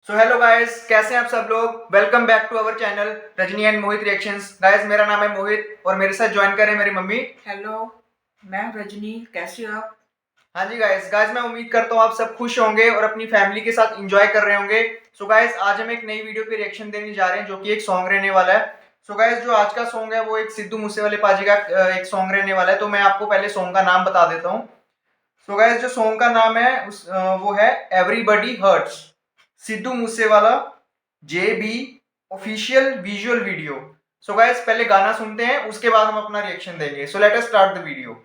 So hello guys, कैसे हैं आप सब लोग। Welcome back to our channel Rajni and Mohit reactions. Guys, मेरा नाम है मोहित और मेरे साथ ज्वाइन करें मेरी मम्मी। हेलो, मैं रजनी। कैसी हो आप? हाँ जी गाइस, मैं उम्मीद करता हूँ आप सब खुश होंगे और अपनी फैमिली के साथ एंजॉय कर रहे होंगे। सो गाइस, आज हम एक नई वीडियो पे रिएक्शन देने जा रहे हैं जो कि एक सॉन्ग रहने वाला है। सो गाइस, जो आज का सॉन्ग है वो एक सिद्धू मूसेवाले पाजी का एक सॉन्ग रहने वाला है। तो मैं आपको पहले सॉन्ग का नाम बता देता हूँ। सो गाइस, जो सॉन्ग का नाम है वो है everybody hurts, Sidhu Moosewala JB official visual video. So guys, पहले गाना सुनते हैं, उसके बाद हम अपना रिएक्शन देंगे। So let us start the video.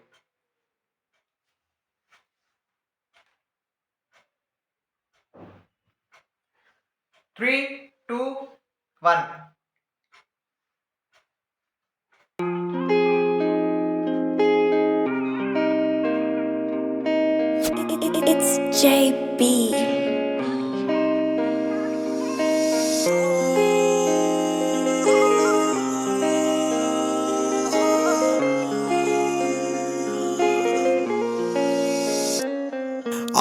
3, 2, 1। It's JB.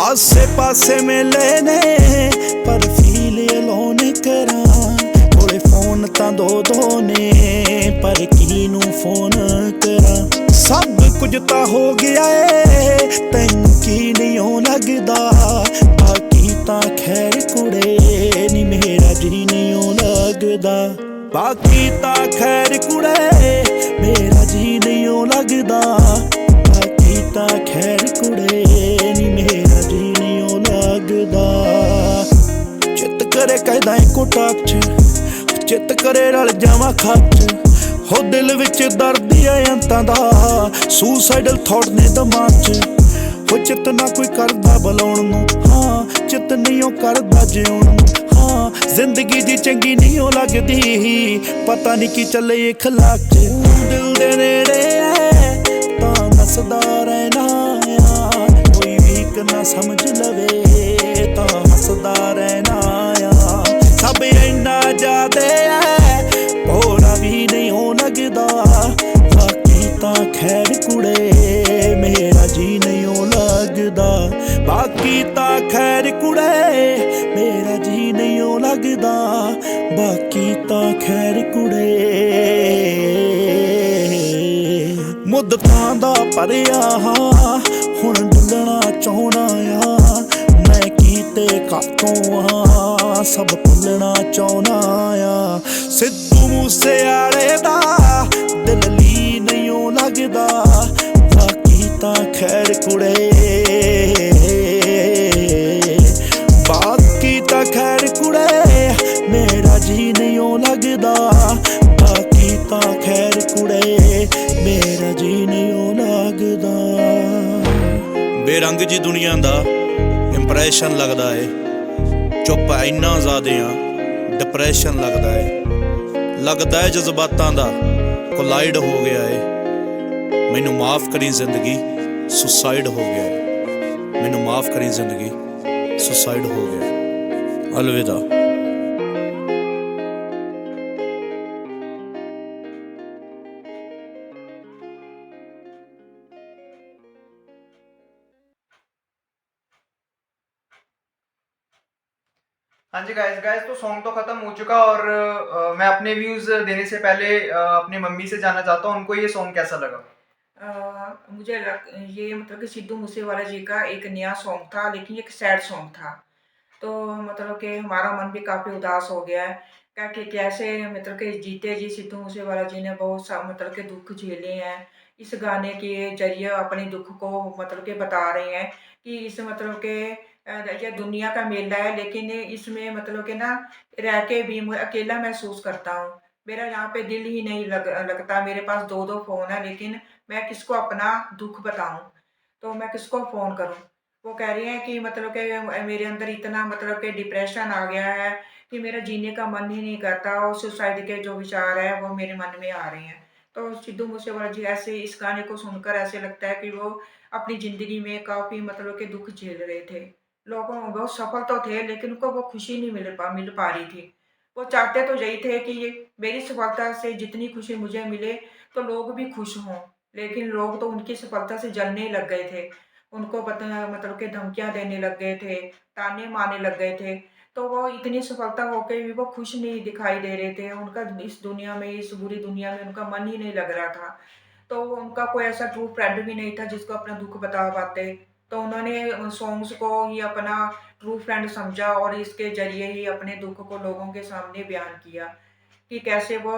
आसे पासे मिले ने पर फील अलोन करा कोले फोन तां दो ने पर किनू फोन करा सब कुछ तां हो गया है तैनू की नहीं लगदा बाकी तां खैर कुड़े नी मेरा जी नहीं लगदा बाकी तां खैर कुड़े मेरा जी नहीं लगदा बाकी तां खैर कुड़े नी मेरा जी नहीं लगदा चित करे कहदा इको टाक च चित करे रल जावां खच हो दिल विच दर्द आ अंतां दा सुसाइडल थॉट ने दिमाग च हो चित ना कोई करदा बुलाउण नूं हाँ चित नहीं ओ करदा जिउण नूं हाँ जिंदगी दी चंगी नहीं ओ लगदी पता नहीं की चले इखलाक च दिल दे नेड़े ऐ तां नसदा रहना आ कोई वीक ना समझ लवे तां हसदा रहना आ सब इन्ना ज्यादा है भोला भी नहीं हो लगदा बाकी तां खैर कुड़े मेरा जी नहीं हो लगदा बाकी तां खैर कुड़े मेरा जी नहीं हो लगदा बाकी तां खैर कुड़े मुद्दतां दा भरिया हुण डुलना चाहना आ मैं कीते खातों आ सब भुलना चाहना आ सिद्धू मूसेवाले दा दिल ली नहीं ओ लगदा बाकी तां खैर कुड़े बाकी तां खैर कुड़े मेरा जी नहीं ओ लगदा बाकी तां खैर कुड़े मेरा जी नहीं ओ लगदा बेरंग जी दुनिया दा इंप्रैशन लगदा है चुप इन्ना ज़्यादा डिप्रैशन लगदा है जज्बातां दा कोलाइड हो गया है मैनू माफ़ करी जिंदगी सुसाइड हो गया है मैनू माफ़ करी जिंदगी सुसाइड हो गया है अलविदा। हाँ जी गाइस, तो सॉन्ग तो खत्म हो चुका और मैं अपने व्यूज देने से पहले अपनी मम्मी से जानना चाहता हूँ उनको ये सॉन्ग कैसा लगा। ये मतलब कि सिद्धू मूसेवाला जी का एक नया सॉन्ग था, लेकिन एक सैड सॉन्ग था। तो मतलब कि हमारा मन भी काफ़ी उदास हो गया है क्या कि कैसे मतलब कि जीते जी सिद्धू मूसेवाला जी ने बहुत सा मतलब के दुख झेले हैं। इस गाने के जरिए अपने दुख को मतलब के बता रहे हैं कि इस मतलब के ये दुनिया का मेला है, लेकिन इसमें मतलब के ना रह के भी मैं अकेला महसूस करता हूँ। मेरा यहाँ पे दिल ही नहीं लगता। मेरे पास दो दो फ़ोन है, लेकिन मैं किसको अपना दुख बताऊँ, तो मैं किसको फ़ोन करूँ। वो कह रही हैं कि मतलब कि मेरे अंदर इतना मतलब कि डिप्रेशन आ गया है कि मेरा जीने का मन ही नहीं करता और सुसाइड के जो विचार है वो मेरे मन में आ रहे हैं। तो सिद्धू मूसेवाला जी ऐसे इस गाने को सुनकर ऐसे लगता है कि वो अपनी ज़िंदगी में काफ़ी मतलब कि दुःख झेल रहे थे। लोगों बहुत सफल तो थे, लेकिन उनको वो खुशी नहीं मिल पा रही थी। वो चाहते तो यही थे कि ये मेरी सफलता से जितनी खुशी मुझे मिले तो लोग भी खुश हों, लेकिन लोग तो उनकी सफलता से जलने ही लग गए थे। उनको मतलब कि धमकियाँ देने लग गए थे, ताने मारने लग गए थे। तो वो इतनी सफलता होके भी वो खुश नहीं दिखाई दे रहे थे। उनका इस दुनिया में, इस बुरी दुनिया में उनका मन ही नहीं लग रहा था। तो उनका कोई ऐसा ट्रू फ्रेंड भी नहीं था जिसको अपना दुःख बता पाते। तो उन्होंने सॉन्ग्स को ही अपना ट्रू फ्रेंड समझा और इसके ज़रिए ही अपने दुःख को लोगों के सामने बयान किया कि कैसे वो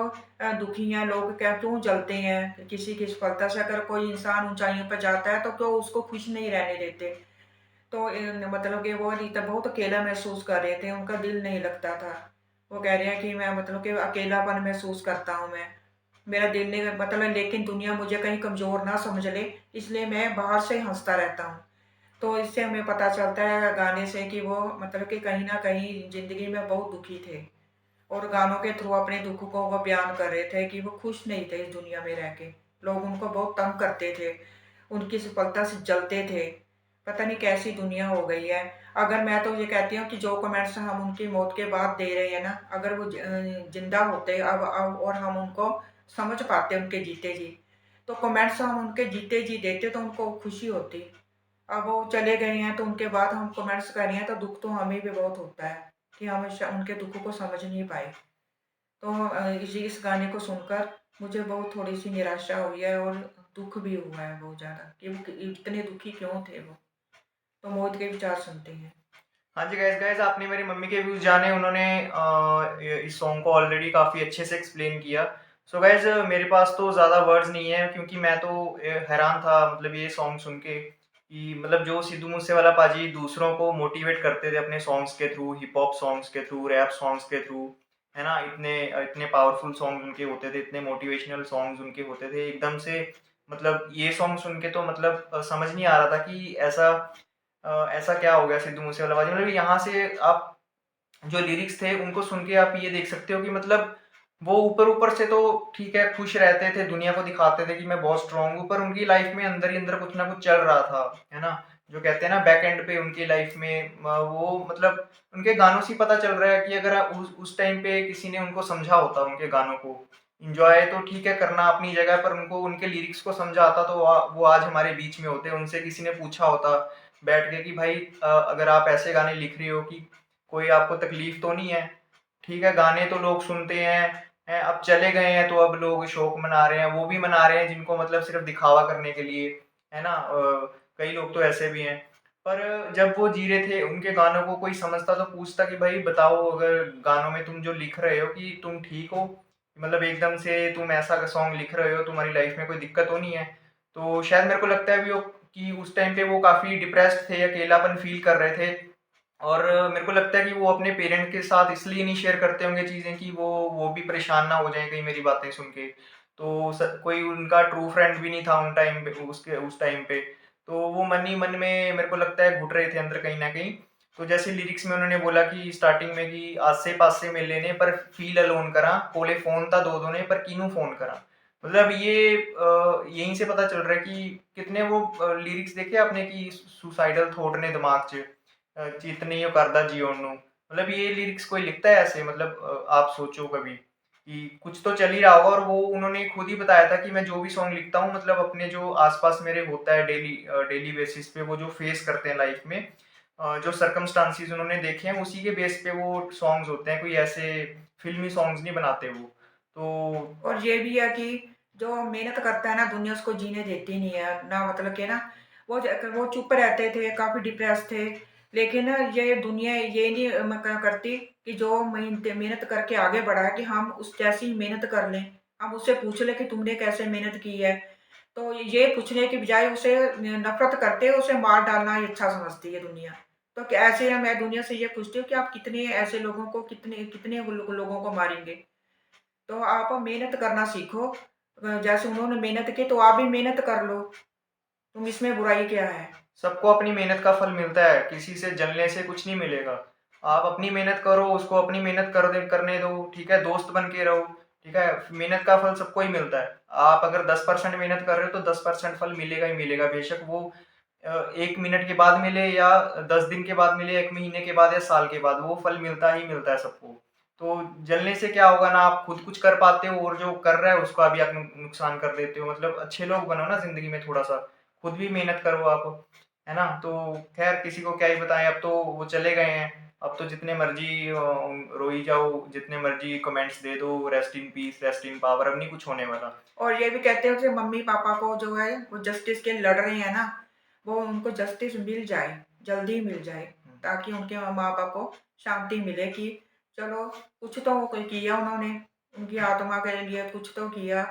दुखी हैं, लोग क्या क्यों जलते हैं किसी की सफलता से। अगर कोई इंसान ऊँचाइयों पर जाता है तो क्यों उसको खुश नहीं रहने देते। तो मतलब कि वो रीता बहुत अकेला महसूस कर रहे थे, उनका दिल नहीं लगता था। वो कह रहे हैं कि मैं मतलब कि अकेलापन महसूस करता हूँ मैं। मेरा दिल नहीं मतलब लेकिन दुनिया मुझे कहीं कमज़ोर ना समझ ले, इसलिए मैं बाहर से हँसता रहता हूँ। तो इससे हमें पता चलता है गाने से कि वो मतलब कि कहीं न कहीं ज़िंदगी में बहुत दुखी थे और गानों के थ्रू अपने दुःख को वो बयान कर रहे थे कि वो खुश नहीं थे इस दुनिया में रह के। लोग उनको बहुत तंग करते थे, उनकी सफलता से जलते थे। पता नहीं कैसी दुनिया हो गई है। अगर मैं तो ये कहती हूँ कि जो कमेंट्स हम उनकी मौत के बाद दे रहे हैं ना, अगर वो ज़िंदा होते अब और हम उनको समझ पाते उनके जीते जी, तो कमेंट्स हम उनके जीते जी देते तो उनको खुशी होती। अब वो चले गए हैं तो उनके बाद हम कमेंट्स कर रहे हैं तो दुःख तो हमें भी बहुत होता है कि हम उनके दुःख को समझ नहीं पाए। तो इस गाने को सुनकर मुझे बहुत थोड़ी-सी निराशा हुई है और दुःख भी हुआ है बहुत ज़्यादा कि वो इतने दुखी क्यों थे वो? तो मौत के विचार सुनते हैं। हाँ जी गाइस गाइस आपने मेरी मम्मी के व्यूज़ जाने उन्होंने इस सॉन्ग को ऑलरेडी काफ़ी अच्छे से एक्सप्लेन किया। सो गाइस मेरे पास तो ज़्यादा वर्ड्स नहीं है क्योंकि मैं तो हैरान था मतलब ये सॉन्ग सुन के कि मतलब जो सिद्धू मूसेवाला पाजी दूसरों को मोटिवेट करते थे अपने सॉन्ग्स के थ्रू, हिप हॉप सॉन्ग्स के थ्रू, रैप सॉन्ग्स के थ्रू, है ना? इतने इतने पावरफुल सॉन्ग उनके होते थे, इतने मोटिवेशनल सॉन्ग्स उनके होते थे। एकदम से मतलब ये सॉन्ग सुन के तो मतलब समझ नहीं आ रहा था कि ऐसा क्या हो गया सिद्धू मूसेवाला बाजी मतलब यहाँ से आप जो लिरिक्स थे उनको सुन के आप ये देख सकते हो कि मतलब वो ऊपर-ऊपर से तो ठीक है खुश रहते थे, दुनिया को दिखाते थे कि मैं बहुत स्ट्रॉन्ग हूँ, पर उनकी लाइफ में अंदर ही अंदर कुछ ना कुछ चल रहा था, है ना? जो कहते हैं ना बैक एंड पे उनकी लाइफ में वो मतलब उनके गानों से ही पता चल रहा है कि अगर उस टाइम पे किसी ने उनको समझा होता उनके गानों को, एन्जॉय तो ठीक है करना अपनी जगह पर उनको उनके लिरिक्स को समझा आता तो वो आज हमारे बीच में होते। उनसे किसी ने पूछा होता बैठ के कि भाई अगर आप ऐसे गाने लिख रहे हो कि कोई आपको तकलीफ तो नहीं है? ठीक है, गाने तो लोग सुनते हैं, अब चले गए हैं तो अब लोग शोक मना रहे हैं, वो भी मना रहे हैं जिनको मतलब सिर्फ़ दिखावा करने के लिए, है ना? कई लोग तो ऐसे भी हैं। पर जब वो जी रहे थे, उनके गानों को कोई समझता तो पूछता कि भाई बताओ अगर गानों में तुम जो लिख रहे हो कि तुम ठीक हो? मतलब एकदम से तुम ऐसा सॉन्ग लिख रहे हो, तुम्हारी लाइफ़ में कोई दिक्कत तो नहीं है? तो शायद मेरे को लगता है भी वो कि उस टाइम पे वो काफ़ी डिप्रेस्ड थे, अकेलापन फ़ील कर रहे थे। और मेरे को लगता है कि वो अपने पेरेंट के साथ इसलिए नहीं शेयर करते होंगे चीज़ें कि वो भी परेशान ना हो जाएँ कहीं मेरी बातें सुन के। तो कोई उनका ट्रू फ्रेंड भी नहीं था उन टाइम पे उस टाइम पे। तो वो मन ही मन में मेरे को लगता है घुट रहे थे अंदर कहीं न कहीं। तो जैसे लिरिक्स में उन्होंने बोला कि स्टार्टिंग में कि आसे-पासे मिले ने पर फ़ील अलोन करा, कोले फ़ोन ता दो दो ने पर किनू फ़ोन करा। मतलब ये यहीं से पता चल रहा है कि कितने वो लिरिक्स देखे आपने कि सुसाइडल थॉट ने दिमाग 'ਚ चित नहीं ਉਹ करदा जिउਣ ਨੂੰ मतलब ये लिरिक्स कोई लिखता है ऐसे मतलब आप सोचो कभी कि कुछ तो चल ही रहा होगा और वो उन्होंने खुद ही बताया था कि मैं जो भी सॉन्ग लिखता हूँ मतलब अपने जो आसपास मेरे होता है डेली बेसिस पे वो जो फेस करते हैं लाइफ में जो सर्कमस्टांसिस उन्होंने देखे हैं उसी के बेस पे वो सॉन्ग्स होते हैं कोई ऐसे फिल्मी सॉन्ग्स नहीं बनाते वो तो और ये भी है कि जो मेहनत करता है ना दुनिया उसको जीने देती नहीं है। ना मतलब कि ना वो चुप रहते थे, काफ़ी डिप्रेस थे। लेकिन ये दुनिया ये नहीं करती कि जो मेहनत मेहनत करके आगे बढ़ा है कि हम उस जैसी मेहनत कर लें। हम उससे पूछ लें कि तुमने कैसे मेहनत की है। तो ये पूछने की बजाय उसे नफ़रत करते हैं, उसे मार डालना ही अच्छा समझती है दुनिया। तो क्या ऐसे मैं दुनिया से ये पूछती हूँ कि आप कितने ऐसे लोगों को कितने कितने लोगों को मारेंगे? तो आप मेहनत करना सीखो। जैसे उन्होंने मेहनत की तो आप भी मेहनत कर लो। तुम इसमें बुराई क्या है? सबको अपनी मेहनत का फल मिलता है, किसी से जलने से कुछ नहीं मिलेगा। आप अपनी मेहनत करो, उसको अपनी मेहनत करने दो, ठीक है? दोस्त बन के रहो, ठीक है? मेहनत का फल सबको ही मिलता है। आप अगर 10% मेहनत कर रहे हो, तो 10% फल मिलेगा ही मिलेगा। बेशक वो 1 मिनट के बाद मिले या 10 दिन के बाद मिले, 1 महीने के बाद या साल के बाद, वो फल मिलता ही मिलता है सबको। तो जलने से क्या होगा ना, आप खुद कुछ कर पाते हो और जो कर रहा है, उसका भी आप नुकसान कर देते हो। मतलब अच्छे लोग बनो ना ज़िंदगी में थोड़ा-सा, खुद भी मेहनत करो आप। है ना? तो ख़ैर किसी को क्या ही बताएँ अब तो वो चले गए हैं। अब तो जितने मर्जी रोई जाओ, जितने मर्जी कमेंट्स दे दो, rest in peace, rest in power, अब नहीं कुछ होने वाला। और ये भी कहते हो कि मम्मी पापा को जो है वो जस्टिस के लड़ रहे हैं ना, वो उनको जस्टिस मिल जाए, जल्दी मिल जाए, ताकि उनके माँ बाप को शांति मिले कि चलो कुछ तो कोई किया उन्होंने, उनकी आत्मा के लिए कुछ तो किया।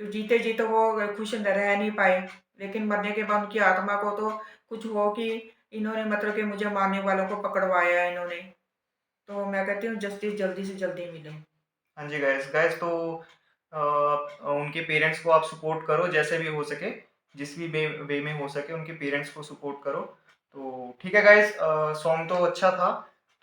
तो जीते जी तो वो खुश रह नहीं पाए, लेकिन मरने के बाद उनकी आत्मा को तो कुछ हो कि इन्होंने मतलब कि मुझे मारने वालों को पकड़वाया इन्होंने। तो मैं कहती हूँ जस्टिस जल्दी से जल्दी मिले। हाँ जी गाइस, गाइस तो उनके पेरेंट्स को आप सपोर्ट करो जैसे भी हो सके, जिस भी वे में हो सके उनके पेरेंट्स को सपोर्ट करो। तो ठीक है गाइस, सॉन्ग तो अच्छा था।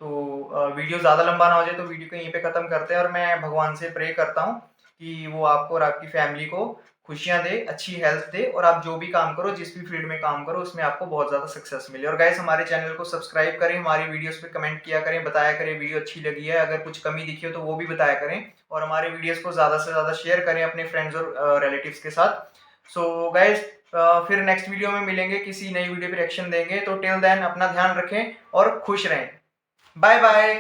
तो वीडियो ज़्यादा लंबा ना हो जाए तो वीडियो को यहीं पे ख़त्म करते हैं, और मैं भगवान से प्रे करता हूँ कि वो आपको और आपकी फैमिली को खुशियाँ दे, अच्छी हेल्थ दे, और आप जो भी काम करो, जिस भी फील्ड में काम करो, उसमें आपको बहुत ज़्यादा सक्सेस मिले। और गाइस हमारे चैनल को सब्सक्राइब करें, हमारी वीडियोस पे कमेंट किया करें, बताया करें वीडियो अच्छी लगी है, अगर कुछ कमी दिखी हो तो वो भी बताया करें, और हमारे वीडियोस को ज़्यादा से ज़्यादा शेयर करें अपने फ्रेंड्स और रिलेटिव्स के साथ। सो गाइस फिर नेक्स्ट वीडियो में मिलेंगे, किसी नई वीडियो पे रिएक्शन देंगे। तो टिल देन अपना ध्यान रखें और खुश रहें। Bye bye.